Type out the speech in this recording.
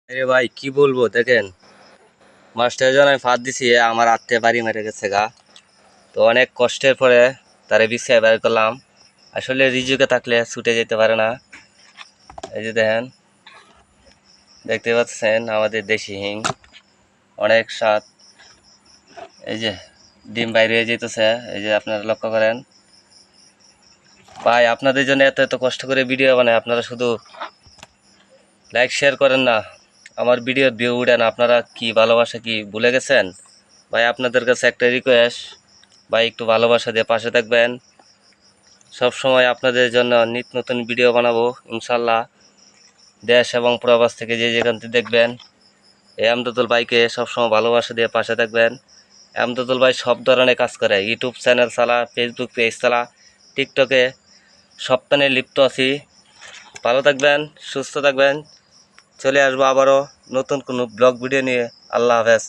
আরে ভাই কি বলবো দেখেন, মাস্টার জন আমি ফাঁদ দিছি, আমার আত্মে বাড়ি মেরে গেছে গা। তো অনেক কষ্টের পরে তারে বিছিয়ে বের করলাম। আসলে রিজুকে থাকলে ছুটে যেতে পারে না। এই যে দেখেন, দেখতে পাচ্ছেন আমাদের দেশি হিং, অনেক স্বাদ। এই যে ডিম বাইরে হয়ে যেতেছে, এই যে আপনারা লক্ষ্য করেন। ভাই আপনাদের জন্য এত এত কষ্ট করে ভিডিও বানায়, আপনারা শুধু লাইক শেয়ার করেন না, আমার ভিডিওর ভিউ উঠেন। আপনারা কি ভালোবাসা কি ভুলে গেছেন? ভাই আপনাদের কাছে একটা রিকোয়েস্ট, ভাই একটু ভালোবাসা দিয়ে পাশে থাকবেন। সব সময় আপনাদের জন্য নিত্য নতুন ভিডিও বানাবো ইনশাল্লাহ। দেশ এবং প্রবাস থেকে যে যেখান থেকে দেখবেন, এই আমদাদুল ভাইকে সবসময় ভালোবাসা দিয়ে পাশে থাকবেন। আমদাদুল ভাই সব ধরনের কাজ করে, ইউটিউব চ্যানেল চালা, ফেসবুক পেজ চালা, টিকটকে সপ্তাহে লিপ্ত আছি। ভালো থাকবেন, সুস্থ থাকবেন। চলে আসবো আবারও নতুন কোনো ব্লগ ভিডিও নিয়ে। আল্লাহ হাফেজ।